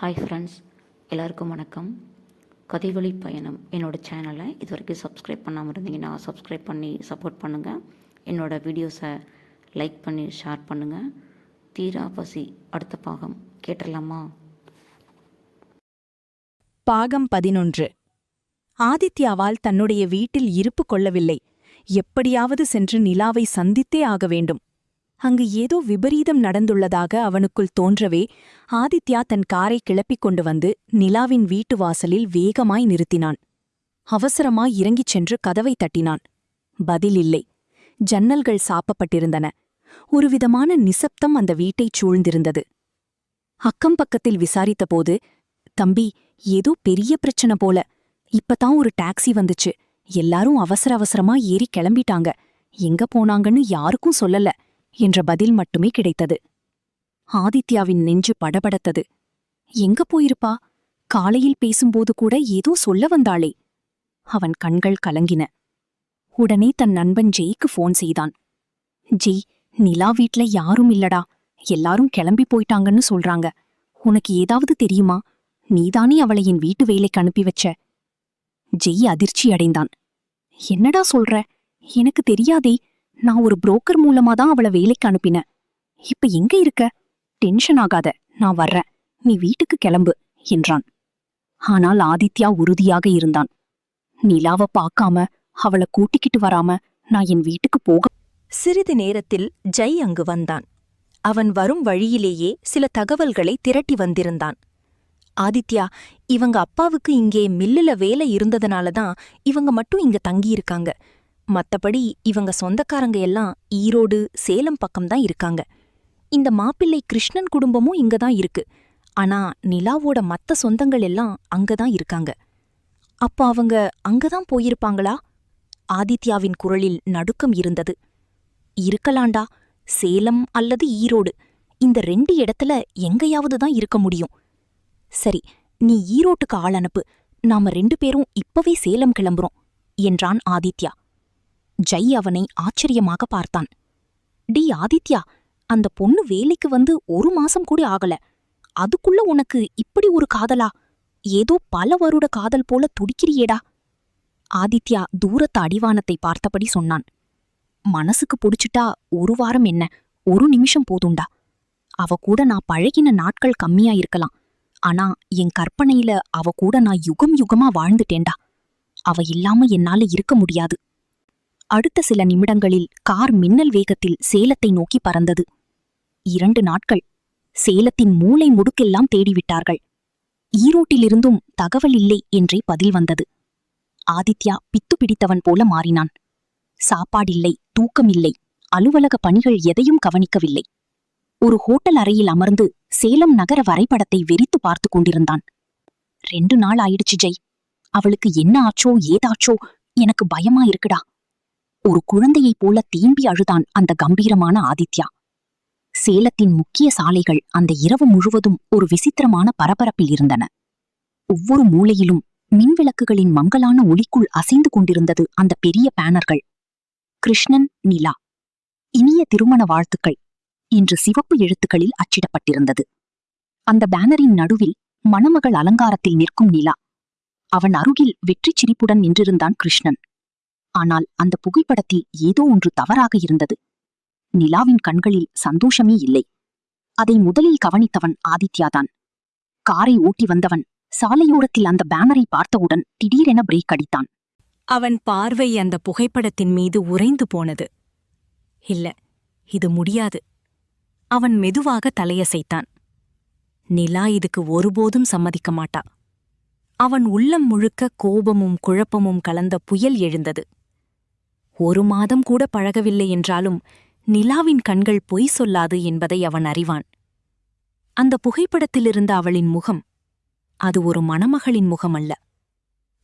Hi friends, எல்லாருக்கும் வணக்கம். கதைவழி பயணம் என்னோடய சேனலை இது வரைக்கும் சப்ஸ்கிரைப் பண்ணாமல் இருந்தீங்கன்னா சப்ஸ்கிரைப் பண்ணி சப்போர்ட் பண்ணுங்கள். என்னோடய வீடியோஸை லைக் பண்ணி ஷேர் பண்ணுங்கள். தீரா பசி அடுத்த பாகம் கேட்டுடலாமா? பாகம் 11. ஆதித்யாவால் தன்னுடைய வீட்டில் இருப்பு கொள்ளவில்லை. எப்படியாவது சென்று நிலாவை சந்தித்தே ஆக வேண்டும். அங்கு ஏதோ விபரீதம் நடந்துள்ளதாக அவனுக்குள் தோன்றவே ஆதித்யா தன் காரை கிளப்பிக் கொண்டு வந்து நிலாவின் வீட்டு வாசலில் வேகமாய் நிறுத்தினான். அவசரமாய் இறங்கிச் சென்று கதவை தட்டினான். பதில் இல்லை. ஜன்னல்கள் சாப்பப்பட்டிருந்தன. ஒருவிதமான நிசப்தம் அந்த வீட்டைச் சூழ்ந்திருந்தது. அக்கம் பக்கத்தில் விசாரித்தபோது, தம்பி, ஏதோ பெரிய பிரச்சனை போல. இப்பதான் ஒரு டாக்ஸி வந்துச்சு. எல்லாரும் அவசர அவசரமா ஏறி கிளம்பிட்டாங்க. எங்க போனாங்கன்னு யாருக்கும் சொல்லல என்ற பதில் மட்டுமே கிடைத்தது. ஆதித்யாவின் நெஞ்சு படபடத்தது. எங்க போயிருப்பா? காலையில் பேசும்போது கூட ஏதோ சொல்ல வந்தாளே. அவன் கண்கள் கலங்கின. உடனே தன் நண்பன் ஜெய்க்கு ஃபோன் செய்தான். ஜெய், நிலா வீட்ல யாரும் இல்லடா. எல்லாரும் கிளம்பி போயிட்டாங்கன்னு சொல்றாங்க. உனக்கு ஏதாவது தெரியுமா? நீதானே அவளை என் வீட்டு வேலைக்கு அனுப்பி வச்ச. ஜெய் அதிர்ச்சி அடைந்தான். என்னடா சொல்ற? எனக்கு தெரியாதே. நான் ஒரு புரோக்கர் மூலமா தான் அவளை வேலைக்கு அனுப்பினேன். இப்ப எங்க இருக்க? டென்ஷன் ஆகாத, நான் வர்றேன். நீ வீட்டுக்கு கிளம்பு என்றான். ஆனால் ஆதித்யா உறுதியாக இருந்தான். நிலாவை பார்க்காம அவளை கூட்டிக்கிட்டு வராம நான் என் வீட்டுக்கு போக. சிறிது நேரத்தில் ஜெய் அங்கு வந்தான். அவன் வரும் வழியிலேயே சில தகவல்களை திரட்டி வந்திருந்தான். ஆதித்யா, இவங்க அப்பாவுக்கு இங்கே மில்லுல வேலை இருந்ததுனாலதான் இவங்க மட்டும் இங்க தங்கியிருக்காங்க. மத்தபடி இவங்க சொந்தக்காரங்க எல்லாம் ஈரோடு, சேலம் பக்கம்தான் இருக்காங்க. இந்த மாப்பிள்ளை கிருஷ்ணன் குடும்பமும் இங்கதான் இருக்கு. ஆனா நிலாவோட மத்த சொந்தங்கள் எல்லாம் அங்கதான் இருக்காங்க. அப்ப அவங்க அங்கதான் போயிருப்பாங்களா? ஆதித்யாவின் குரலில் நடுக்கம் இருந்தது. இருக்கலாண்டா. சேலம் அல்லது ஈரோடு, இந்த 2 இடத்துல எங்கேயாவதுதான் இருக்க முடியும். சரி, நீ ஈரோட்டுக்கு ஆள் அனுப்பு. நாம 2 பேரும் இப்பவே சேலம் கிளம்புறோம் என்றான் ஆதித்யா. ஜெய் அவனை ஆச்சரியமாக பார்த்தான். டி ஆதித்யா, அந்த பொண்ணு வேலைக்கு வந்து 1 மாசம் கூட ஆகல. அதுக்குள்ள உனக்கு இப்படி ஒரு காதலா? ஏதோ பல வருட காதல் போல துடிக்கிறியேடா. ஆதித்யா தூரத்து அடிவானத்தை பார்த்தபடி சொன்னான். மனசுக்கு புடிச்சிட்டா 1 வாரம் என்ன, 1 நிமிஷம் போதுண்டா. அவ கூட நான் பழகின நாட்கள் கம்மியா இருக்கலாம். ஆனா என் கற்பனையில அவ கூட நான் யுகம் யுகமா வாழ்ந்துட்டேன்டா. அவ இல்லாம என்னால இருக்க முடியாது. அடுத்த சில நிமிடங்களில் கார் மின்னல் வேகத்தில் சேலத்தை நோக்கி பறந்தது. 2 நாட்கள். சேலத்தின் மூலை முடுக்கெல்லாம் தேடிவிட்டார்கள். ஈரோட்டிலிருந்தும் தகவல் இல்லை என்றே பதில் வந்தது. ஆதித்யா பித்து பிடித்தவன் போல மாறினான். சாப்பாடில்லை, தூக்கமில்லை, அலுவலக பணிகள் எதையும் கவனிக்கவில்லை. ஒரு ஹோட்டல் அறையில் அமர்ந்து சேலம் நகர வரைபடத்தை வெறித்து பார்த்து கொண்டிருந்தான். 2 நாள் ஆயிடுச்சு ஜெய். அவளுக்கு என்ன ஆச்சோ ஏதாச்சோ எனக்கு பயமா இருக்குடா. ஒரு குழந்தையைப் போல தேம்பி அழுதான் அந்த கம்பீரமான ஆதித்யா. சேலத்தின் முக்கிய சாலைகள் அந்த இரவு முழுவதும் ஒரு விசித்திரமான பரபரப்பில் இருந்தன. ஒவ்வொரு மூலையிலும் மின்விளக்குகளின் மங்கலான ஒளிக்குள் அசைந்து கொண்டிருந்தது அந்த பெரிய பேனர்கள். கிருஷ்ணன், நிலா, இனிய திருமண வாழ்த்துக்கள் என்று சிவப்பு எழுத்துக்களில் அச்சிடப்பட்டிருந்தது. அந்த பேனரின் நடுவில் மணமகள் அலங்காரத்தில் நிற்கும் நிலா. அவன் அருகில் வெற்றிச் சிரிப்புடன் நின்றிருந்தான் கிருஷ்ணன். ஆனால் அந்த புகைப்படத்தில் ஏதோ ஒன்று தவறாக இருந்தது. நிலாவின் கண்களில் சந்தோஷமே இல்லை. அதை முதலில் கவனித்தவன் ஆதித்யாதான். காரை ஓட்டி வந்தவன் சாலையோரத்தில் அந்த பேனரை பார்த்தவுடன் திடீரென பிரேக் அடித்தான். அவன் பார்வை அந்த புகைப்படத்தின் மீது உறைந்து போனது. இல்ல, இது முடியாது. அவன் மெதுவாக தலையசைத்தான். நிலா இதுக்கு ஒருபோதும் சம்மதிக்க மாட்டா. அவன் உள்ளம் முழுக்க கோபமும் குழப்பமும் கலந்த புயல் எழுந்தது. 1 மாதம் கூட பழகவில்லை என்றாலும் நிலாவின் கண்கள் பொய் சொல்லாது என்பதை அவன் அறிவான். அந்த புகைப்படத்திலிருந்த அவளின் முகம், அது ஒரு மணமகளின் முகம் அல்ல.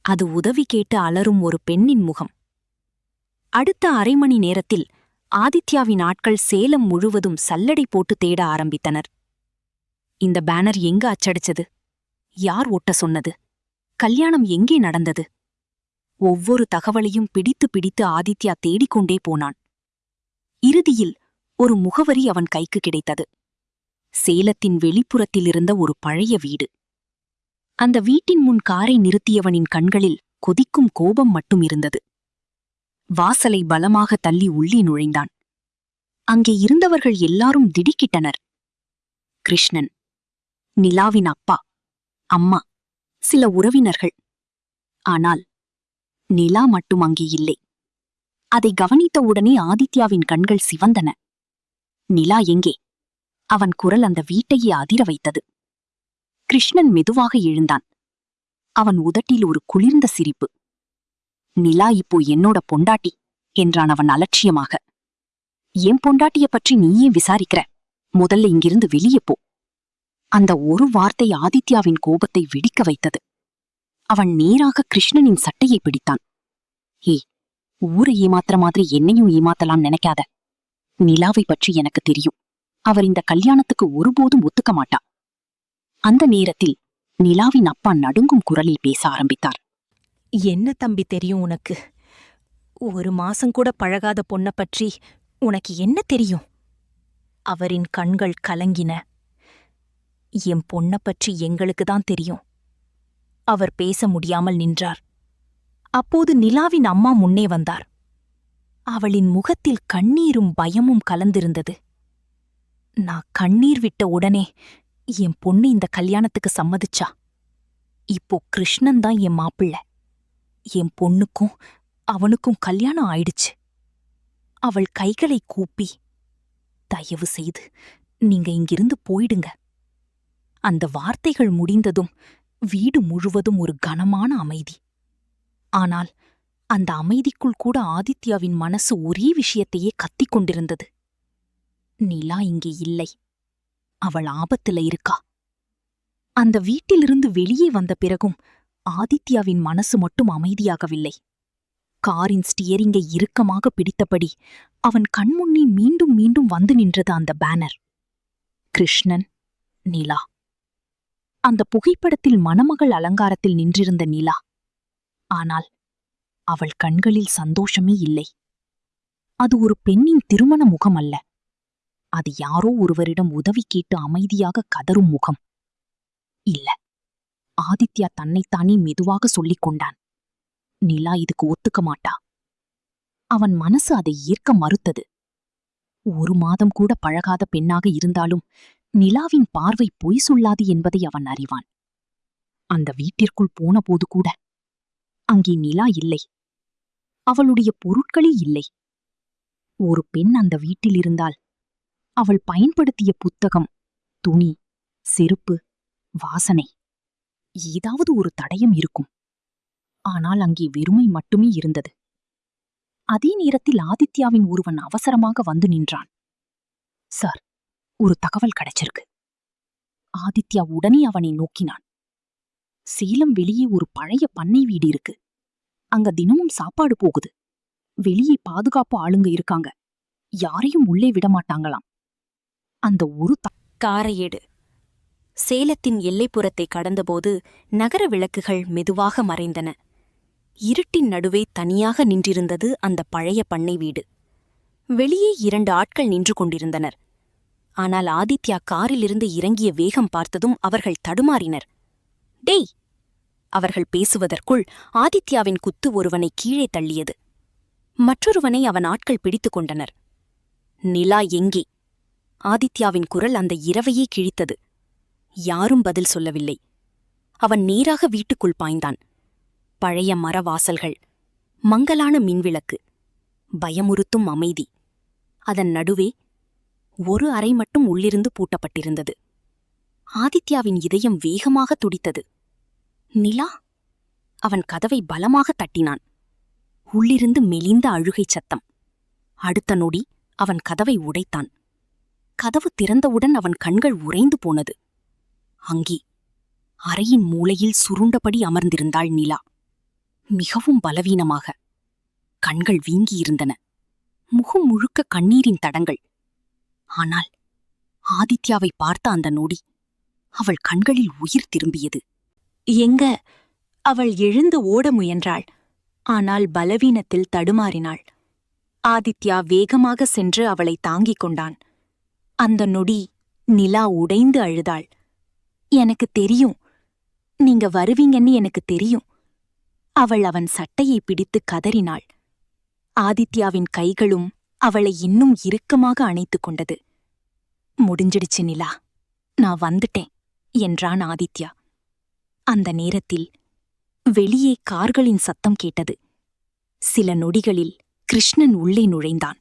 அது உதவி கேட்டு அலறும் ஒரு பெண்ணின் முகம். அடுத்த அரை மணி நேரத்தில் ஆதித்யாவின் ஆட்கள் சேலம் முழுவதும் சல்லடை போட்டு தேட ஆரம்பித்தனர். இந்த பேனர் எங்க அச்சடிச்சது? யார் ஒட்ட சொன்னது? கல்யாணம் எங்கே நடந்தது? ஒவ்வொரு தகவலையும் பிடித்து பிடித்து ஆதித்யா தேடிக்கொண்டே போனான். இறுதியில் ஒரு முகவரி அவன் கைக்கு கிடைத்தது. சேலத்தின் வெளிப்புறத்திலிருந்த ஒரு பழைய வீடு. அந்த வீட்டின் முன் காரை நிறுத்தியவனின் கண்களில் கொதிக்கும் கோபம் மட்டும் இருந்தது. வாசலை பலமாக தள்ளி உள்ளே நுழைந்தான். அங்கே இருந்தவர்கள் எல்லாரும் திடுக்கிட்டனர். கிருஷ்ணன், நிலாவின் அப்பா, அம்மா, சில உறவினர்கள். ஆனால் நிலா மட்டும் அங்கே இல்லை. அதை கவனித்தவுடனே ஆதித்யாவின் கண்கள் சிவந்தன. நிலா எங்கே? அவன் குரல் அந்த வீட்டையே அதிர வைத்தது. கிருஷ்ணன் மெதுவாக எழுந்தான். அவன் உதட்டில் ஒரு குளிர்ந்த சிரிப்பு. நிலா இப்போ என்னோட பொண்டாட்டி என்றான் அவன் அலட்சியமாக. என் பொண்டாட்டிய பற்றி நீயே விசாரிக்கிற? முதல்ல இங்கிருந்து வெளியே போ. அந்த ஒரு வார்த்தை ஆதித்யாவின் கோபத்தை வெடிக்க வைத்தது. அவன் நேராக கிருஷ்ணனின் சட்டையை பிடித்தான். ஏய், ஊரை ஏமாத்துற மாதிரி என்னையும் ஏமாத்தலாம் நினைக்காத. நிலாவை பற்றி எனக்கு தெரியும். அவர் இந்த கல்யாணத்துக்கு ஒருபோதும் ஒத்துக்க மாட்டா. அந்த நேரத்தில் நிலாவின் அப்பா நடுங்கும் குரலில் பேச ஆரம்பித்தார். என்ன தம்பி தெரியும் உனக்கு? ஒரு மாசம் கூட பழகாத பொண்ண பற்றி உனக்கு என்ன தெரியும்? அவரின் கண்கள் கலங்கின. என் பொண்ண பற்றி எங்களுக்கு தான் தெரியும். அவர் பேச முடியாமல் நின்றார். அப்போது நிலாவின் அம்மா முன்னே வந்தார். அவளின் முகத்தில் கண்ணீரும் பயமும் கலந்திருந்தது. நான் கண்ணீர் விட்ட உடனே என் பொண்ணு இந்த கல்யாணத்துக்கு சம்மதிச்சா. இப்போ கிருஷ்ணன் தான் என் மாப்பிள்ளை. என் பொண்ணுக்கும் அவனுக்கும் கல்யாணம் ஆயிடுச்சு. அவள் கைகளை கூப்பி, தயவு செய்து நீங்க இங்கிருந்து போயிடுங்க. அந்த வார்த்தைகள் முடிந்ததும் வீடு முழுவதும் ஒரு கனமான அமைதி. ஆனால் அந்த அமைதிக்குள் கூட ஆதித்யாவின் மனசு ஒரே விஷயத்தையே கத்திக் கொண்டிருந்தது. நிலா இங்கே இல்லை. அவள் ஆபத்துல இருக்கா. அந்த வீட்டிலிருந்து வெளியே வந்த பிறகும் ஆதித்யாவின் மனசு மட்டும் அமைதியாகவில்லை. காரின் ஸ்டியரிங்கை இறுக்கமாக பிடித்தபடி அவன் கண்முன்னே மீண்டும் மீண்டும் வந்து நின்றது அந்த பேனர். கிருஷ்ணன், நிலா. அந்த புகைப்படத்தில் மணமகள் அலங்காரத்தில் நின்றிருந்த நிலா. ஆனால் அவள் கண்களில் சந்தோஷமே இல்லை. அது ஒரு பெண்ணின் திருமண முகம் அல்ல. அது யாரோ ஒருவரிடம் உதவி கேட்டு அமைதியாக கதரும் முகம். இல்ல, ஆதித்யா தன்னைத்தானே மெதுவாக சொல்லிக் கொண்டான். நிலா இதுக்கு ஒத்துக்க மாட்டா. அவன் மனசு அதை ஏற்க மறுத்தது. ஒரு மாதம் கூட பழகாத பெண்ணாக இருந்தாலும் நிலாவின் பார்வை பொய் சொல்லாது என்பதை அவன் அறிவான். அந்த வீட்டிற்குள் போனபோது கூட அங்கே நிலா இல்லை. அவளுடைய பொருட்களே இல்லை. ஒரு பெண் அந்த வீட்டில் இருந்தால் அவள் பயன்படுத்திய புத்தகம், துணி, செருப்பு, வாசனை, ஏதாவது ஒரு தடயம் இருக்கும். ஆனால் அங்கே வெறுமை மட்டுமே இருந்தது. அதே நேரத்தில் ஆதித்யாவின் ஒருவன் அவசரமாக வந்து நின்றான். சார், ஒரு தகவல் கிடைச்சிருக்கு. ஆதித்யா உடனே அவனை நோக்கினான். சேலம் வெளியே ஒரு பழைய பண்ணை வீடு இருக்கு. அங்க தினமும் சாப்பாடு போகுது. வெளியே பாதுகாப்பு ஆளுங்க இருக்காங்க. யாரையும் உள்ளே விடமாட்டாங்களாம். அந்த ஒரு காரை எடு. சேலத்தின் எல்லைப்புறத்தை கடந்தபோது நகர விளக்குகள் மெதுவாக மறைந்தன. இருட்டின் நடுவே தனியாக நின்றிருந்தது அந்த பழைய பண்ணை வீடு. வெளியே 2 ஆட்கள் நின்று கொண்டிருந்தனர். ஆனால் ஆதித்யா காரிலிருந்து இறங்கிய வேகம் பார்த்ததும் அவர்கள் தடுமாறினர். டேய்! அவர்கள் பேசுவதற்குள் ஆதித்யாவின் குத்து ஒருவனை கீழே தள்ளியது. மற்றொருவனை அவன் ஆட்கள் பிடித்துக் கொண்டனர். நிலா எங்கே? ஆதித்யாவின் குரல் அந்த இரவையே கிழித்தது. யாரும் பதில் சொல்லவில்லை. அவன் நேராக வீட்டுக்குள் பாய்ந்தான். பழைய மரவாசல்கள், மங்கலான மின்விளக்கு, பயமுறுத்தும் அமைதி. அதன் நடுவே ஒரு அறை மட்டும் உள்ளிருந்து பூட்டப்பட்டிருந்தது. ஆதித்யாவின் இதயம் வேகமாக துடித்தது. நிலா? அவன் கதவை பலமாக தட்டினான். உள்ளிருந்து மெலிந்த அழுகைச் சத்தம். அடுத்த நொடி அவன் கதவை உடைத்தான். கதவு திறந்தவுடன் அவன் கண்கள் உறைந்து போனது. அங்கே அறையின் மூலையில் சுருண்டபடி அமர்ந்திருந்தாள் நிலா. மிகவும் பலவீனமாக. கண்கள் வீங்கியிருந்தன. முகம் முழுக்க கண்ணீரின் தடங்கள். ஆனால் ஆதித்யாவை பார்த்த அந்த நொடி அவள் கண்களில் உயிர் திரும்பியது. எங்க? அவள் எழுந்து ஓட முயன்றாள். ஆனால் பலவீனத்தில் தடுமாறினாள். ஆதித்யா வேகமாக சென்று அவளை தாங்கிக் கொண்டான். அந்த நொடி நிலா உடைந்து அழுதாள். எனக்கு தெரியும், நீங்க வருவீங்கன்னு எனக்கு தெரியும். அவள் அவன் சட்டையை பிடித்து கதறினாள். ஆதித்யாவின் கைகளும் அவளை இன்னும் இறுக்கமாக அணைத்துக் கொண்டது. முடிஞ்சிடுச்சு நிலா, நான் வந்துட்டேன் என்றான் ஆதித்யா. அந்த நேரத்தில் வெளியே கார்களின் சத்தம் கேட்டது. சில நொடிகளில் கிருஷ்ணன் உள்ளே நுழைந்தான்.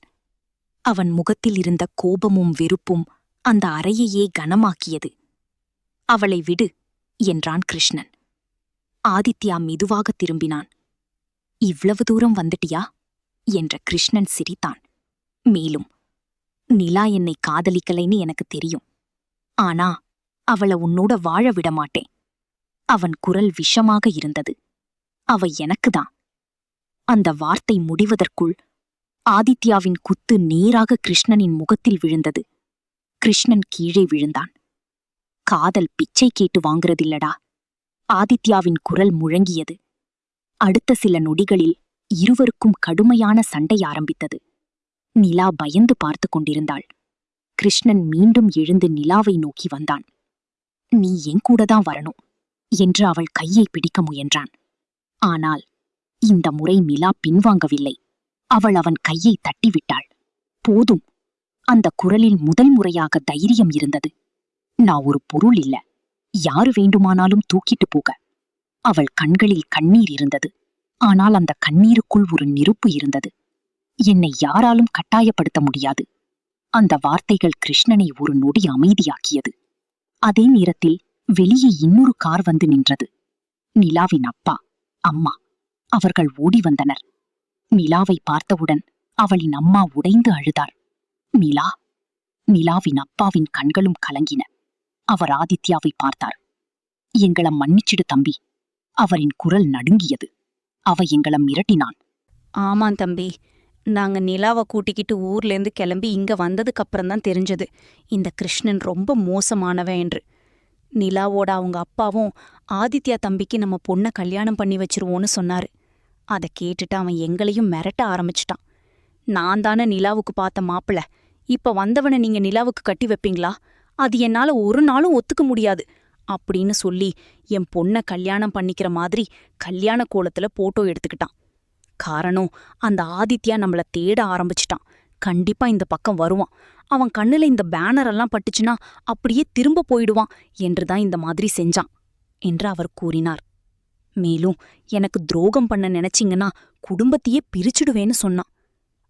அவன் முகத்தில் இருந்த கோபமும் வெறுப்பும் அந்த அறையையே கனமாக்கியது. அவளை விடு என்றான் கிருஷ்ணன். ஆதித்யா மெதுவாக திரும்பினான். இவ்வளவு தூரம் வந்துட்டியா என்ற கிருஷ்ணன் சிரித்தான். மேலும், நிலா என்னை காதலிக்கலைன்னு எனக்கு தெரியும். ஆனா அவள உன்னோட வாழ விடமாட்டேன். அவன் குரல் விஷமாக இருந்தது. அவ எனக்குதான். அந்த வார்த்தை முடிவதற்குள் ஆதித்யாவின் குத்து நேராக கிருஷ்ணனின் முகத்தில் விழுந்தது. கிருஷ்ணன் கீழே விழுந்தான். காதல் பிச்சை கேட்டு வாங்குறதில்லடா. ஆதித்யாவின் குரல் முழங்கியது. அடுத்த சில நொடிகளில் இருவருக்கும் கடுமையான சண்டை ஆரம்பித்தது. நிலா பயந்து பார்த்து கொண்டிருந்தாள். கிருஷ்ணன் மீண்டும் எழுந்து நிலாவை நோக்கி வந்தான். நீ என் கூடதான் வரணும் என்று அவள் கையை பிடிக்க முயன்றான். ஆனால் இந்த முறை நிலா பின்வாங்கவில்லை. அவள் அவன் கையை தட்டிவிட்டாள். போதும். அந்த குரலில் முதல் முறையாக தைரியம் இருந்தது. நான் ஒரு பொருள் இல்ல, யாரு வேண்டுமானாலும் தூக்கிட்டு போக. அவள் கண்களில் கண்ணீர் இருந்தது. ஆனால் அந்த கண்ணீருக்குள் ஒரு நெருப்பு இருந்தது. என்னை யாராலும் கட்டாயப்படுத்த முடியாது. அந்த வார்த்தைகள் கிருஷ்ணனை ஒரு நொடி அமைதியாக்கியது. அதே நேரத்தில் வெளியே இன்னொரு கார் வந்து நின்றது. நிலாவின் அப்பா, அம்மா அவர்கள் ஓடி வந்தனர். நிலாவை பார்த்தவுடன் அவளின் அம்மா உடைந்து அழுதார். நிலா. நிலாவின் அப்பாவின் கண்களும் கலங்கின. அவர் ஆதித்யாவை பார்த்தார். எங்கள மன்னிச்சிடு தம்பி. அவரின் குரல் நடுங்கியது. அவ எங்கள மிரட்டினான். ஆமாம் தம்பி, நாங்க நிலாவை கூட்டிக்கிட்டு ஊர்லேருந்து கிளம்பி இங்க வந்ததுக்கப்புறம்தான் தெரிஞ்சது இந்த கிருஷ்ணன் ரொம்ப மோசமானவன் என்று. நிலாவோட அவங்க அப்பாவும் ஆதித்யா தம்பிக்கு நம்ம பொண்ணை கல்யாணம் பண்ணி வச்சிருவோன்னு சொன்னாரு. அதை கேட்டுட்டு அவன் எங்களையும் மிரட்ட ஆரம்பிச்சிட்டான். நான் தானே நிலாவுக்கு பார்த்த மாப்பிள, இப்ப வந்தவனை நீங்க நிலாவுக்கு கட்டி வைப்பீங்களா? அது என்னால ஒரு நாளும் ஒத்துக்க முடியாது அப்படின்னு சொல்லி என் பொண்ணை கல்யாணம் பண்ணிக்கிற மாதிரி கல்யாண கோலத்துல போட்டோ எடுத்துக்கிட்டான். காரணம், அந்த ஆதித்யா நம்மள தேட ஆரம்பிச்சிட்டான். கண்டிப்பா இந்த பக்கம் வருவான். அவன் கண்ணுல இந்த பேனரெல்லாம் பட்டுச்சுன்னா அப்படியே திரும்ப போயிடுவான் என்றுதான் இந்த மாதிரி செஞ்சான் என்று அவர் கூறினார். மேலும், எனக்கு துரோகம் பண்ண நினைச்சிங்கன்னா குடும்பத்தையே பிரிச்சுடுவேன்னு சொன்னான்.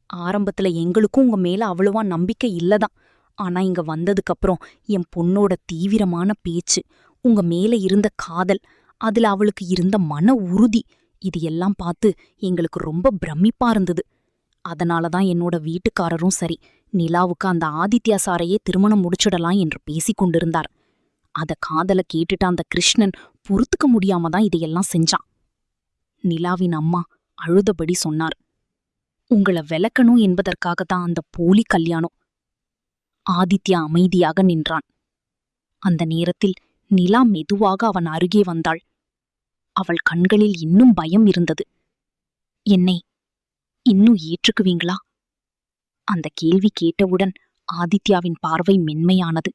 ஆரம்பத்துல எங்களுக்கும் உங்க மேல அவ்வளவா நம்பிக்கை இல்லதான். ஆனா இங்க வந்ததுக்கப்புறம் என் பொண்ணோட தீவிரமான பேச்சு, உங்க மேல இருந்த காதல், அதுல அவளுக்கு இருந்த மன உறுதி, இது எல்லாம் பார்த்து எங்களுக்கு ரொம்ப பிரமிப்பா இருந்தது. அதனாலதான் என்னோட வீட்டுக்காரரும் சரி, நிலாவுக்கு அந்த ஆதித்யா சாரையே திருமணம் முடிச்சிடலாம் என்று பேசிக் கொண்டிருந்தார். அத காதல கேட்டுட்டு அந்த கிருஷ்ணன் பொறுத்துக்க முடியாம தான் இதையெல்லாம் செஞ்சான். நிலாவின் அம்மா அழுதபடி சொன்னார். உங்கள விலக்கணும் என்பதற்காகத்தான் அந்த போலி கல்யாணம். ஆதித்யா அமைதியாக நின்றான். அந்த நேரத்தில் நிலா மெதுவாக அவன் அருகே வந்தாள். அவள் கண்களில் இன்னும் பயம் இருந்தது. என்னை இன்னும் ஏற்றுக்குவீங்களா? அந்த கேள்வி கேட்டவுடன் ஆதித்யாவின் பார்வை மென்மையானது.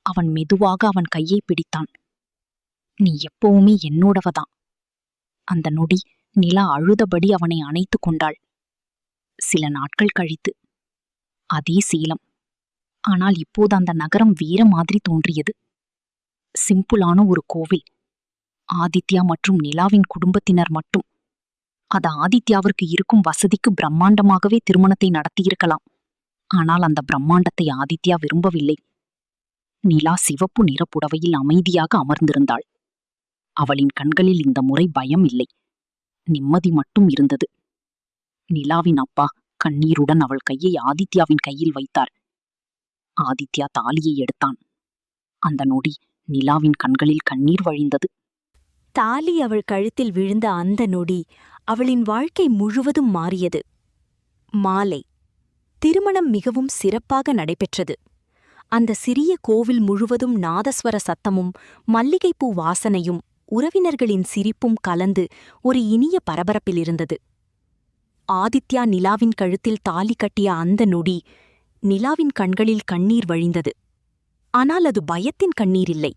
அவன் மெதுவாக அவன் கையை பிடித்தான். நீ எப்பவுமே என்னோடவதான். அந்த நொடி நிலா அழுதபடி அவனை அணைத்துக் கொண்டாள். சில நாட்கள் கழித்து அதே சேலம். ஆனால் இப்போது அந்த நகரம் வேற மாதிரி தோன்றியது. சிம்பிளான ஒரு கோவில். ஆதித்யா மற்றும் நிலாவின் குடும்பத்தினர் மட்டும். அது ஆதித்யாவிற்கு இருக்கும் வசதிக்கு பிரம்மாண்டமாகவே திருமணத்தை நடத்தியிருக்கலாம். ஆனால் அந்த பிரம்மாண்டத்தை ஆதித்யா விரும்பவில்லை. நிலா சிவப்பு நிற புடவையில் அமைதியாக அமர்ந்திருந்தாள். அவளின் கண்களில் இந்த முறை பயம் இல்லை, நிம்மதி மட்டும் இருந்தது. நிலாவின் அப்பா கண்ணீருடன் அவள் கையை ஆதித்யாவின் கையில் வைத்தார். ஆதித்யா தாலியை எடுத்தான். அந்த நொடி நிலாவின் கண்களில் கண்ணீர் வழிந்தது. தாலி அவள் கழுத்தில் விழுந்த அந்த நொடி அவளின் வாழ்க்கை முழுவதும் மாறியது. மாலை திருமணம் மிகவும் சிறப்பாக நடைபெற்றது. அந்த சிறிய கோவில் முழுவதும் நாதஸ்வர சத்தமும் மல்லிகைப்பூ வாசனையும் உறவினர்களின் சிரிப்பும் கலந்து ஒரு இனிய பரபரப்பில் இருந்தது. ஆதித்யா நிலாவின் கழுத்தில் தாலி கட்டிய அந்த நொடி நிலாவின் கண்களில் கண்ணீர் வழிந்தது. ஆனால் அது பயத்தின் கண்ணீர் இல்லை,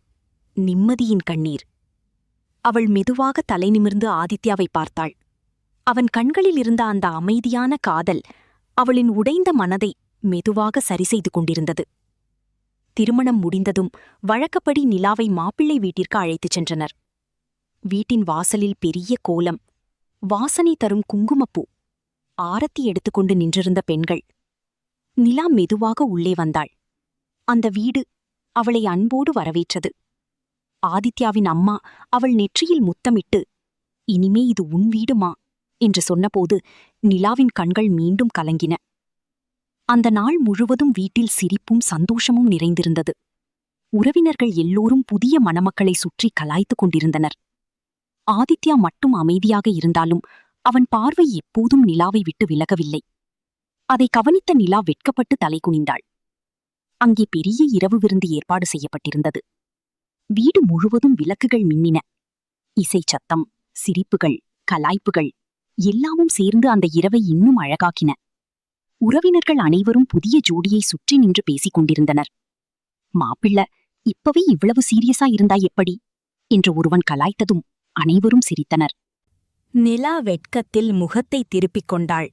நிம்மதியின் கண்ணீர். அவள் மெதுவாக தலை நிமிர்ந்து ஆதித்யாவை பார்த்தாள். அவன் கண்களில் இருந்த அந்த அமைதியான காதல் அவளின் உடைந்த மனதை மெதுவாக சரிசெய்து கொண்டிருந்தது. திருமணம் முடிந்ததும் வழக்கப்படி நிலாவை மாப்பிள்ளை வீட்டிற்கு அழைத்துச் சென்றனர். வீட்டின் வாசலில் பெரிய கோலம், வாசனை தரும் குங்குமப்பூ, ஆரத்தி எடுத்துக்கொண்டு நின்றிருந்த பெண்கள். நிலா மெதுவாக உள்ளே வந்தாள். அந்த வீடு அவளை அன்போடு வரவேற்றது. ஆதித்யாவின் அம்மா அவள் நெற்றியில் முத்தமிட்டு, "இனிமே இது உன் வீடுமா" என்று சொன்னபோது நிலாவின் கண்கள் மீண்டும் கலங்கின. அந்த நாள் முழுவதும் வீட்டில் சிரிப்பும் சந்தோஷமும் நிறைந்திருந்தது. உறவினர்கள் எல்லோரும் புதிய மணமக்களை சுற்றி கலாய்த்துக் கொண்டிருந்தனர். ஆதித்யா மட்டும் அமைதியாக இருந்தாலும் அவன் பார்வை எப்போதும் நிலாவை விட்டு விலகவில்லை. அதை கவனித்த நிலா வெட்கப்பட்டு தலை குனிந்தாள். அங்கே பெரிய இரவு விருந்து ஏற்பாடு செய்யப்பட்டிருந்தது. வீடு முழுவதும் விளக்குகள் மின்னின. இசை சத்தம், சிரிப்புகள், கலாய்ப்புகள் எல்லாமும் சேர்ந்து அந்த இரவை இன்னும் அழகாக்கின. உறவினர்கள் அனைவரும் புதிய ஜோடியை சுற்றி நின்று பேசிக் கொண்டிருந்தனர். "மாப்பிள்ள, இப்பவே இவ்வளவு சீரியஸா இருந்தா எப்படி?" என்று ஒருவன் கலாய்த்ததும் அனைவரும் சிரித்தனர். நிலா வெட்கத்தில் முகத்தை திருப்பிக் கொண்டாள்.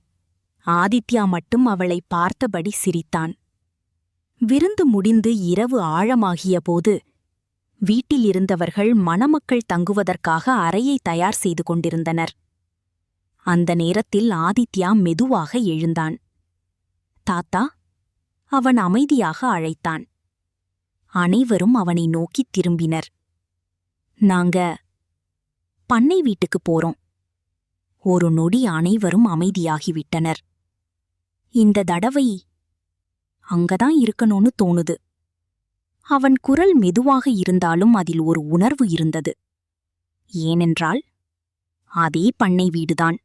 ஆதித்யா மட்டும் அவளை பார்த்தபடி சிரித்தான். விருந்து முடிந்து இரவு ஆழமாகிய போது வீட்டில் இருந்தவர்கள் மணமக்கள் தங்குவதற்காக அறையை தயார் செய்து கொண்டிருந்தனர். அந்த நேரத்தில் ஆதித்யா மெதுவாக எழுந்தான். "தாத்தா" அவன் அமைதியாக அழைத்தான். அனைவரும் அவனை நோக்கித் திரும்பினர். "நாங்க பண்ணை வீட்டுக்கு போறோம்." ஒரு நொடி அனைவரும் அமைதியாகிவிட்டனர். "இந்த தடவை அங்கதான் இருக்கணும்னு தோணுது." அவன் குரல் மெதுவாக இருந்தாலும் அதில் ஒரு உணர்வு இருந்தது. ஏனென்றால் அதே பண்ணை வீடுதான்.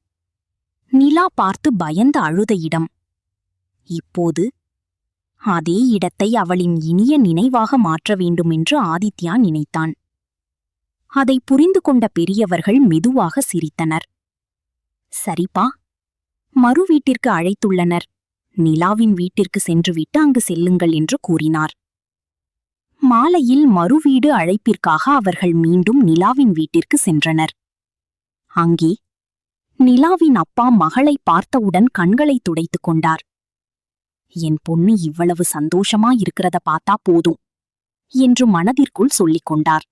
நிலா பார்த்து பயந்து அழுத இடம். இப்போது அதே இடத்தை அவளின் இனிய நினைவாக மாற்ற வேண்டுமென்று ஆதித்யா நினைத்தான். அதை புரிந்து கொண்ட பெரியவர்கள் மெதுவாக சிரித்தனர். "சரிப்பா, மறு வீட்டிற்கு அழைத்துள்ளனர். நிலாவின் வீட்டிற்கு சென்றுவிட்டு அங்கு செல்லுங்கள்" என்று கூறினார். மாலையில் மறுவீடு அழைப்பிற்காக அவர்கள் மீண்டும் நிலாவின் வீட்டிற்கு சென்றனர். அங்கே நிலாவின் அப்பா மகளை பார்த்தவுடன் கண்களை துடைத்துக் கொண்டார். "என் பொண்ணு இவ்வளவு சந்தோஷமா இருக்கிறத பார்த்தா போதும்" என்று மனதிற்குள் சொல்லிக் கொண்டார்.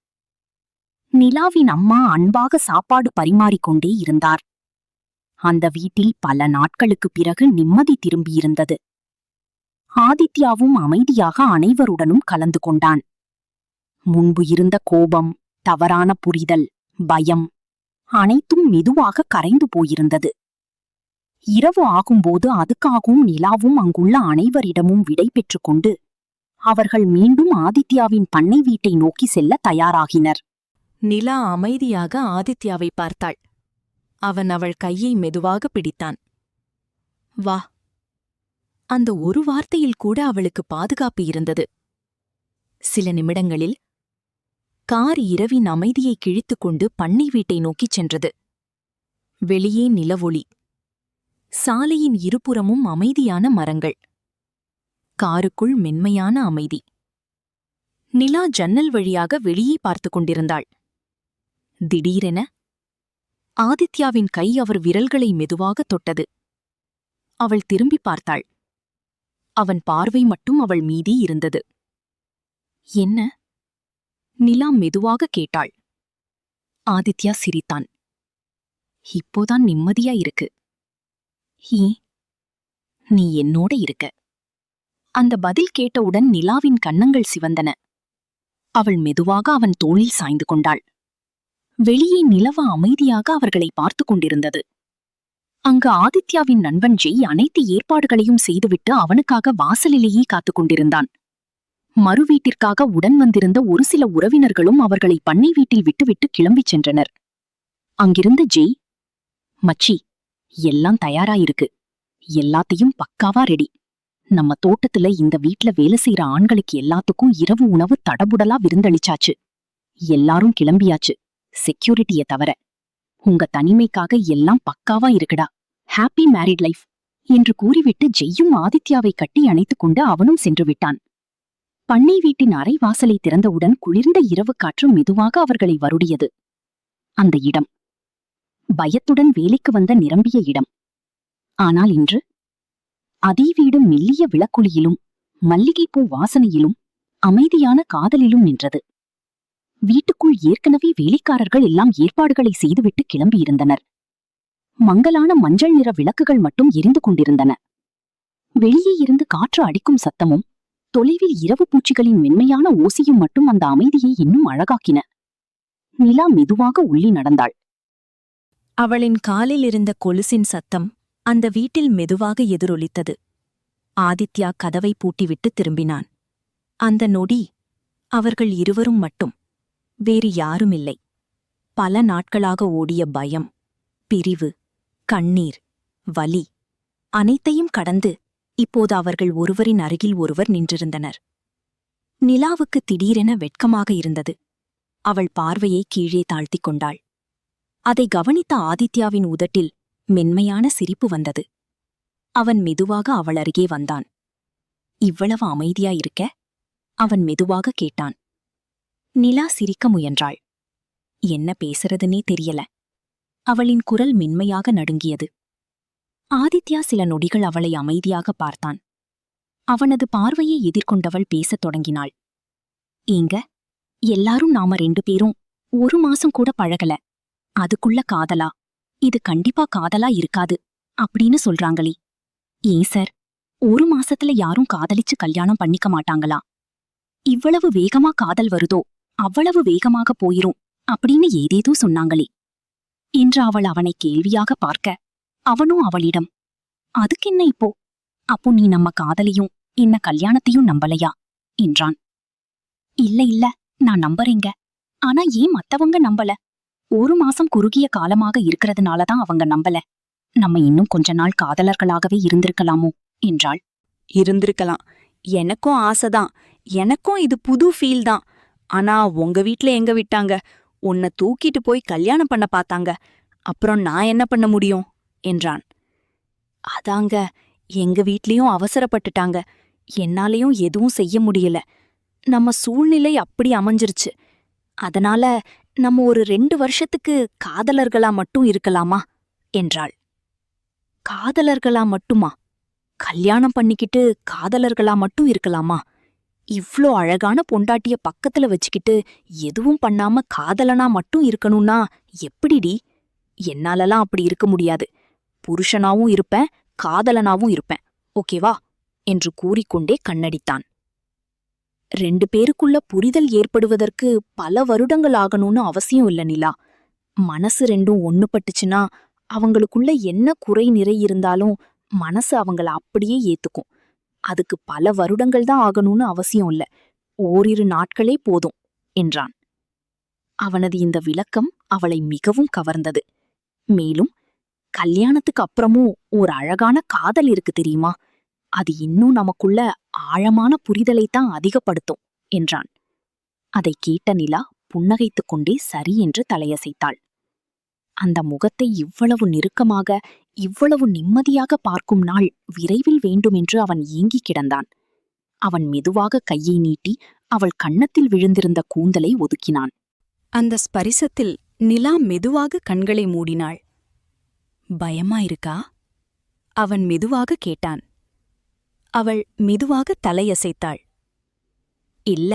நிலாவின் அம்மா அன்பாக சாப்பாடு பரிமாறிக்கொண்டே இருந்தார். அந்த வீட்டில் பல நாட்களுக்குப் பிறகு நிம்மதி திரும்பியிருந்தது. ஆதித்யாவும் அமைதியாக அனைவருடனும் கலந்து கொண்டான். முன்பு இருந்த கோபம், தவறான புரிதல், பயம் அனைத்தும் மெதுவாக கரைந்து போயிருந்தது. இரவு ஆகும்போது அதுக்காகவும் நிலாவும் அங்குள்ள அனைவரிடமும் விடை பெற்றுக் கொண்டு அவர்கள் மீண்டும் ஆதித்யாவின் பண்ணை வீட்டை நோக்கி செல்ல தயாராகினர். நிலா அமைதியாக ஆதித்யாவை பார்த்தாள். அவன் அவள் கையை மெதுவாக பிடித்தான். "வா." அந்த ஒரு வார்த்தையில் கூட அவளுக்கு பாதுகாப்பு இருந்தது. சில நிமிடங்களில் கார் இரவின் அமைதியை கிழித்துக்கொண்டு பண்ணை வீட்டை நோக்கிச் சென்றது. வெளியே நிலவொளி. சாலையின் இருபுறமும் அமைதியான மரங்கள். காருக்குள் மென்மையான அமைதி. நிலா ஜன்னல் வழியாக வெளியே பார்த்துக் கொண்டிருந்தாள். திடீரென ஆதித்யாவின் கை அவர் விரல்களை மெதுவாக தொட்டது. அவள் திரும்பி பார்த்தாள். அவன் பார்வை மட்டும் அவள் மீதே இருந்தது. "என்ன?" நிலா மெதுவாக கேட்டாள். ஆதித்யா சிரித்தான். "இப்போதான் நிம்மதியா இருக்கு." "ஏன்?" "நீ என்னோட இருக்க." அந்த பதில் கேட்டவுடன் நிலாவின் கன்னங்கள் சிவந்தன. அவள் மெதுவாக அவன் தோளில் சாய்ந்து கொண்டாள். வெளியே நிலவ அமைதியாக அவர்களை பார்த்துக் கொண்டிருந்தது. அங்கு ஆதித்யாவின் நண்பன் ஜெய் அனைத்து ஏற்பாடுகளையும் செய்துவிட்டு அவனுக்காக வாசலிலேயே காத்துக் கொண்டிருந்தான். மறு வீட்டிற்காக உடன் வந்திருந்த ஒரு சில உறவினர்களும் அவர்களை பண்ணை வீட்டில் விட்டுவிட்டு கிளம்பிச் சென்றனர். அங்கிருந்த ஜெய், "மச்சி, எல்லாம் தயாராயிருக்கு. எல்லாத்தையும் பக்காவா ரெடி. நம்ம தோட்டத்துல இந்த வீட்ல வேலை செய்யற ஆண்களுக்கு எல்லாத்துக்கும் இரவு உணவு தடபுடலா விருந்தளிச்சாச்சு. எல்லாரும் கிளம்பியாச்சு, செக்யூரிட்டிய தவிர. உங்க தனிமைக்காக எல்லாம் பக்காவா இருக்குடா. ஹாப்பி மேரிட் லைஃப்" என்று கூறிவிட்டு ஜெய்யும் ஆதித்யாவை கட்டி அணைத்துக் கொண்டு அவனும் சென்று விட்டான். பண்ணை வீட்டின் அறை வாசலை திறந்தவுடன் குளிர்ந்த இரவு காற்று மெதுவாக அவர்களை வருடியது. அந்த இடம் பயத்துடன் வேலைக்கு வந்த நிரம்பிய இடம். ஆனால் இன்று அதே வீடு மெல்லிய விளக்கொளியிலும் மல்லிகைப்பூ வாசனையிலும் அமைதியான காதலிலும் நின்றது. வீட்டுக்குள் ஏற்கனவே வேலைக்காரர்கள் எல்லாம் ஏற்பாடுகளை செய்துவிட்டு கிளம்பியிருந்தனர். மங்கலான மஞ்சள் நிற விளக்குகள் மட்டும் எரிந்து கொண்டிருந்தன. வெளியே இருந்து காற்று அடிக்கும் சத்தமும் தொலைவில் இரவு பூச்சிகளின் மென்மையான ஓசையும் மட்டும் அந்த அமைதியை இன்னும் அழகாக்கின. நிலா மெதுவாக உள்ளே நடந்தாள். அவளின் காலில் இருந்த கொலுசின் சத்தம் அந்த வீட்டில் மெதுவாக எதிரொலித்தது. ஆதித்யா கதவை பூட்டிவிட்டு திரும்பினான். அந்த நொடி அவர்கள் இருவரும் மட்டும், வேறு யாருமில்லை. பல நாட்களாக ஓடிய பயம், பிரிவு, கண்ணீர், வலி அனைத்தையும் கடந்து இப்போது அவர்கள் ஒருவரின் அருகில் ஒருவர் நின்றிருந்தனர். நிலாவுக்கு திடீரென வெட்கமாக இருந்தது. அவள் பார்வையை கீழே தாழ்த்திக் கொண்டாள். அதை கவனித்த ஆதித்யாவின் உதட்டில் மென்மையான சிரிப்பு வந்தது. அவன் மெதுவாக அவள் அருகே வந்தான். இவ்வளவு அமைதியாயிருக்க? அவன் மெதுவாக கேட்டான். நிலா சிரிக்க முயன்றாள். என்ன பேசுறதுன்னே தெரியல. அவளின் குரல் மென்மையாக நடுங்கியது. ஆதித்யா சில நொடிகள் அவளை அமைதியாக பார்த்தான். அவனது பார்வையை எதிர்கொண்டவள் பேசத் தொடங்கினாள். ஏங்க, எல்லாரும் நாம 2 பேரும் 1 மாசம் கூட பழகல. அதுக்குள்ள காதலா? இது கண்டிப்பா காதலா இருக்காது அப்படின்னு சொல்றாங்களே. ஏன் சார், 1 மாசத்துல யாரும் காதலிச்சு கல்யாணம் பண்ணிக்க மாட்டாங்களா? இவ்வளவு வேகமா காதல் வருதோ அவ்வளவு வேகமாக போயிரும் அப்படின்னு ஏதேதோ சொன்னாங்களே என்று அவள் அவனை கேள்வியாக பார்க்க, அவனோ அவளிடம், அதுக்கென்ன இப்போ? அப்போ நீ நம்ம காதலையும் என்ன கல்யாணத்தையும் நம்பலையா என்றான். இல்ல, நான் நம்பறேங்க. ஆனா ஏன் மத்தவங்க நம்பல? 1 மாசம் குறுகிய காலமாக இருக்கிறதுனாலதான் அவங்க நம்பல. நம்ம இன்னும் கொஞ்ச நாள் காதலர்களாகவே இருந்திருக்கலாமோ என்றாள். இருந்திருக்கலாம். எனக்கும் ஆசைதான். எனக்கும் இது புது ஃபீல் தான். ஆனா உங்க வீட்ல எங்க விட்டாங்க? உன்னை தூக்கிட்டு போய் கல்யாணம் பண்ண பார்த்தாங்க. அப்புறம் நான் என்ன பண்ண முடியும் என்றான். அதாங்க, எங்க வீட்லயும் அவசரப்பட்டுட்டாங்க. என்னாலையும் எதுவும் செய்ய முடியல. நம்ம சூழ்நிலை அப்படி அமைஞ்சிருச்சு. அதனால நம்ம ஒரு 2 வருஷத்துக்கு காதலர்களா மட்டும் இருக்கலாமா என்றாள். காதலர்களா மட்டுமா? கல்யாணம் பண்ணிக்கிட்டு காதலர்களா மட்டும் இருக்கலாமா? இவ்ளோ அழகான பொண்டாட்டிய பக்கத்துல வச்சுக்கிட்டு எதுவும் பண்ணாம காதலனா மட்டும் இருக்கணும்னா எப்படிடி? என்னாலலாம் அப்படி இருக்க முடியாது. புருஷனாவும் இருப்பேன், காதலனாவும் இருப்பேன். ஓகேவா என்று கூறிக்கொண்டே கண்ணடித்தான். 2 பேருக்குள்ள புரிதல் ஏற்படுவதற்கு பல வருடங்கள் ஆகணும்னு அவசியம் இல்ல நிலா. மனசு 2ம் ஒண்ணுபட்டுச்சுன்னா அவங்களுக்குள்ள என்ன குறை நிறை இருந்தாலும் மனசு அவங்கள அப்படியே ஏத்துக்கும். அதுக்கு பல வருடங்கள் தான் ஆகணும்னு அவசியம் இல்ல. ஓரிரு நாட்களே போதும் என்றான். அவனது இந்த விளக்கம் அவளை மிகவும் கவர்ந்தது. மேலும், கல்யாணத்துக்கு அப்புறமும் ஒரு அழகான காதல் இருக்கு தெரியுமா? அது இன்னும் நமக்குள்ள ஆழமான புரிதலைத்தான் அதிகப்படுத்தும் என்றான். அதை கேட்ட நிலா புன்னகைத்துக் கொண்டே சரி என்று தலையசைத்தாள். அந்த முகத்தை இவ்வளவு நெருக்கமாக, இவ்வளவு நிம்மதியாக பார்க்கும் நாள் விரைவில் வேண்டுமென்று அவன் ஏங்கிக் கிடந்தான். அவன் மெதுவாக கையை நீட்டி அவள் கன்னத்தில் விழுந்திருந்த கூந்தலை ஒதுக்கினான். அந்த ஸ்பரிசத்தில் நிலா மெதுவாக கண்களை மூடினாள். பயமாயிருக்கா? அவன் மெதுவாக கேட்டான். அவள் மெதுவாக தலையசைத்தாள். இல்ல.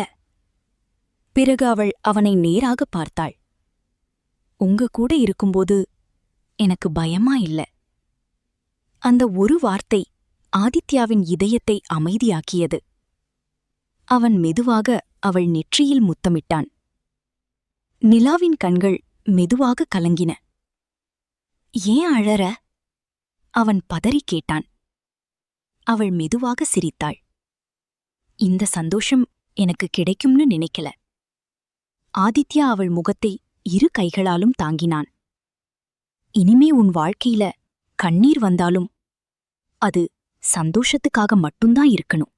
பிறகு அவள் அவனை நேராக பார்த்தாள். உங்க கூட இருக்கும்போது எனக்கு பயமா இல்ல. அந்த ஒரு வார்த்தை ஆதித்யாவின் இதயத்தை அமைதியாக்கியது. அவன் மெதுவாக அவள் நெற்றியில் முத்தமிட்டான். நிலாவின் கண்கள் மெதுவாக கலங்கின. ஏன் அழற? அவன் பதறி கேட்டான். அவள் மெதுவாக சிரித்தாள். இந்த சந்தோஷம் எனக்கு கிடைக்கும்னு நினைக்கல. ஆதித்யா அவள் முகத்தை 2 கைகளாலும் தாங்கினான். இனிமே உன் வாழ்க்கையில கண்ணீர் வந்தாலும் அது சந்தோஷத்துக்காக மட்டும்தான் இருக்கணும்.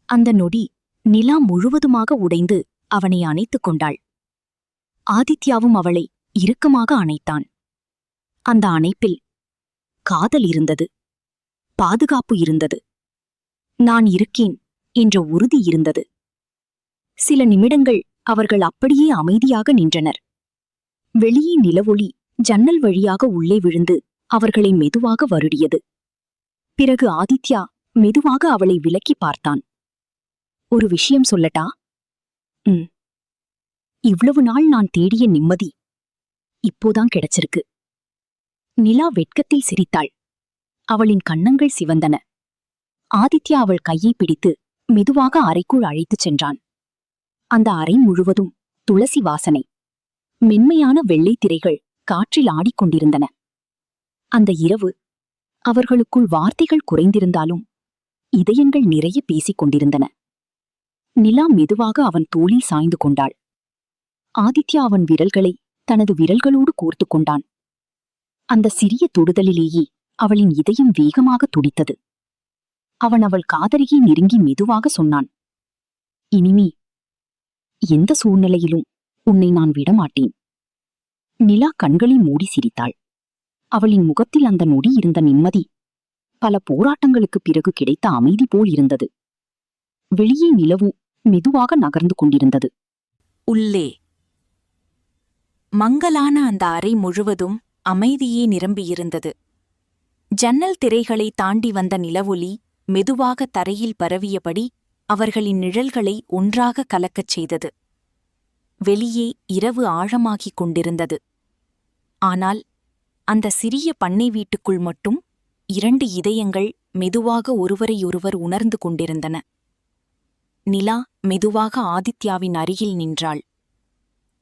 அந்த நொடி நிலா முழுவதுமாக உடைந்து அவனை அணைத்துக் கொண்டாள். ஆதித்யாவும் அவளை இறுக்கமாக அணைத்தான். அந்த அணைப்பில் காதல் இருந்தது, பாதுகாப்பு இருந்தது, நான் இருக்கேன் என்ற உறுதி இருந்தது. சில நிமிடங்கள் அவர்கள் அப்படியே அமைதியாக நின்றனர். வெளியே நிலவொளி ஜன்னல் வழியாக உள்ளே விழுந்து அவர்களை மெதுவாக வருடியது. பிறகு ஆதித்யா மெதுவாக அவளை விலக்கி பார்த்தான். ஒரு விஷயம் சொல்லட்டா? இவ்வளவு நாள் நான் தேடிய நிம்மதி இப்போதான் கிடைச்சிருக்கு. நிலா வெட்கத்தில் சிரித்தாள். அவளின் கன்னங்கள் சிவந்தன. ஆதித்யா அவள் கையை பிடித்து மெதுவாக அறைக்குள் அழைத்துச் சென்றான். அந்த அறை முழுவதும் துளசி வாசனை. மென்மையான வெள்ளை திரைகள் காற்றில் ஆடிக்கொண்டிருந்தன. அந்த இரவு அவர்களுக்குள் வார்த்தைகள் குறைந்திருந்தாலும் இதயங்கள் நிறைய பேசிக் கொண்டிருந்தன. நிலா மெதுவாக அவன் தோளில் சாய்ந்து கொண்டாள். ஆதித்யா அவன் விரல்களை தனது விரல்களோடு கோர்த்து கொண்டான். அந்த சிறிய தொடுதலிலேயே அவளின் இதயம் வேகமாக துடித்தது. அவன் அவள் காதலியை நெருங்கி மெதுவாக சொன்னான், இனிமே எந்த சூழ்நிலையிலும் உன்னை நான் விடமாட்டேன். நிலா கண்களை மூடி சிரித்தாள். அவளின் முகத்தில் அந்த நொடி இருந்த நிம்மதி பல போராட்டங்களுக்குப் பிறகு கிடைத்த அமைதி போல் இருந்தது. வெளியே நிலவு மெதுவாக நகர்ந்து கொண்டிருந்தது. உள்ளே மங்கலான அந்த அறை முழுவதும் அமைதியே நிரம்பியிருந்தது. ஜன்னல் திரைகளை தாண்டி வந்த நிலவொளி மெதுவாக தரையில் பரவியபடி அவர்களின் நிழல்களை ஒன்றாக கலக்கச் செய்தது. வெளியே இரவு ஆழமாகிக் கொண்டிருந்தது. ஆனால் அந்த சிறிய பண்ணை வீட்டுக்குள் மட்டும் 2 இதயங்கள் மெதுவாக ஒருவரையொருவர் உணர்ந்து கொண்டிருந்தன. நிலா மெதுவாக ஆதித்யாவின் அருகில் நின்றாள்.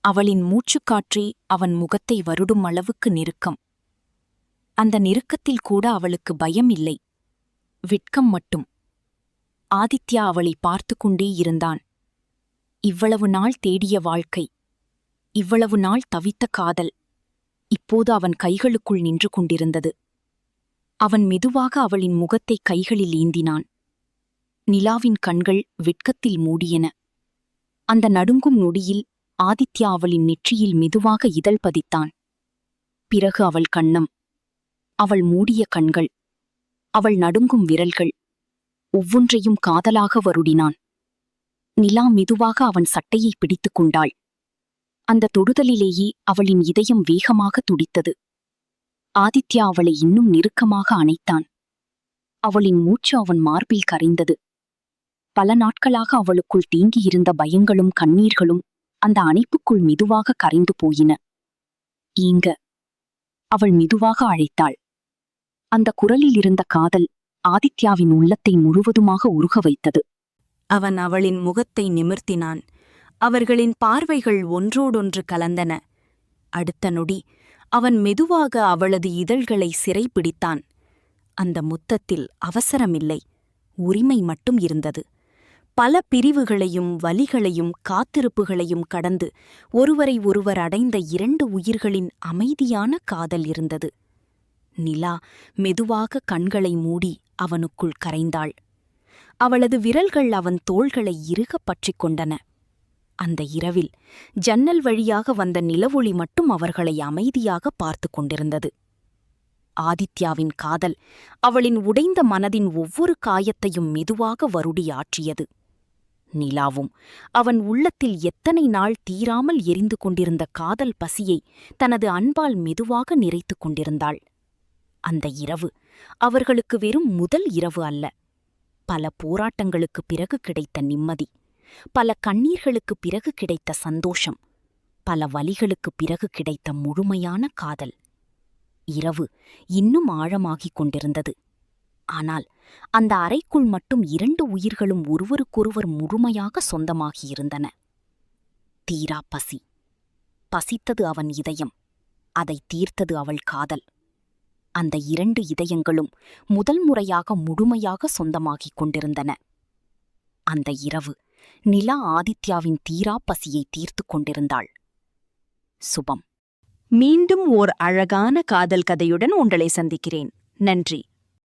அவளின் மூச்சுக்காற்றே அவன் முகத்தை வருடும் அளவுக்கு நெருக்கம். அந்த நெருக்கத்தில் கூட அவளுக்கு பயம் இல்லை, வெட்கம் மட்டும். ஆதித்யா அவளை பார்த்து கொண்டே இருந்தான். இவ்வளவு நாள் தேடிய வாழ்க்கை, இவ்வளவு நாள் தவித்த காதல் இப்போது அவன் கைகளுக்குள் நின்று கொண்டிருந்தது. அவன் மெதுவாக அவளின் முகத்தை கைகளில் ஏந்தினான். நிலாவின் கண்கள் வெட்கத்தில் மூடியன. அந்த நடுங்கும் நொடியில் ஆதித்யா அவளின் நெற்றியில் மெதுவாக இதழ் பதித்தான். பிறகு அவள் கன்னம், அவள் மூடிய கண்கள், அவள் நடுங்கும் விரல்கள் ஒவ்வொன்றையும் காதலாக வருடினான். நிலா மெதுவாக அவன் சட்டையை பிடித்துக் கொண்டாள். அந்த தொடுதலிலேயே அவளின் இதயம் வேகமாக துடித்தது. ஆதித்யா அவளை இன்னும் நெருக்கமாக அணைத்தான். அவளின் மூச்சு அவன் மார்பில் கரைந்தது. பல நாட்களாக அவளுக்குள் தேங்கியிருந்த பயங்களும் கண்ணீர்களும் அந்த அணைப்புக்குள் மெதுவாக கரைந்து போயின. ஈங்க, அவள் மெதுவாக அழைத்தாள். அந்த குரலில் இருந்த காதல் ஆதித்யாவின் உள்ளத்தை முழுவதுமாக உருக வைத்தது. அவன் அவளின் முகத்தை நிமிர்த்தினான். அவர்களின் பார்வைகள் ஒன்றோடொன்று கலந்தன. அடுத்த நொடி அவன் மெதுவாக அவளது இதழ்களை சிறைப்பிடித்தான். அந்த முத்தத்தில் அவசரமில்லை, உரிமை மட்டும் இருந்தது. பல பிரிவுகளையும் வலிகளையும் காத்திருப்புகளையும் கடந்து ஒருவரை ஒருவர் அடைந்த 2 உயிர்களின் அமைதியான காதல் இருந்தது. நிலா மெதுவாக கண்களை மூடி அவனுக்குள் கரைந்தாள். அவளது விரல்கள் அவன் தோள்களை இறுகப் பற்றிக் கொண்டன. அந்த இரவில் ஜன்னல் வழியாக வந்த நிலவொளி மட்டும் அவர்களை அமைதியாக பார்த்து கொண்டிருந்தது. ஆதித்யாவின் காதல் அவளின் உடைந்த மனதின் ஒவ்வொரு காயத்தையும் மெதுவாக வருடி ஆற்றியது. நிலாவும் அவன் உள்ளத்தில் எத்தனை நாள் தீராமல் எரிந்து கொண்டிருந்த காதல் பசியை தனது அன்பால் மெதுவாக நிறைத்துக் கொண்டிருந்தாள். அந்த இரவு அவர்களுக்கு வெறும் முதல் இரவு அல்ல, பல போராட்டங்களுக்குப் பிறகு கிடைத்த நிம்மதி, பல கண்ணீர்களுக்குப் பிறகு கிடைத்த சந்தோஷம், பல வலிகளுக்குப் பிறகு கிடைத்த முழுமையான காதல். இரவு இன்னும் ஆழமாகிக் கொண்டிருந்தது. ஆனால் அந்த அறைக்குள் மட்டும் 2 உயிர்களும் ஒருவருக்கொருவர் முழுமையாக சொந்தமாகியிருந்தன. தீரா பசி. பசித்தது அவன் இதயம், அதை தீர்த்தது அவள் காதல். அந்த 2 இதயங்களும் முதல் முறையாக முழுமையாக சொந்தமாகிக் கொண்டிருந்தன. அந்த இரவு நிலா ஆதித்யாவின் தீரா பசியை தீர்த்து கொண்டிருந்தாள். சுபம். மீண்டும் ஓர் அழகான காதல் கதையுடன் உங்களை சந்திக்கிறேன். நன்றி.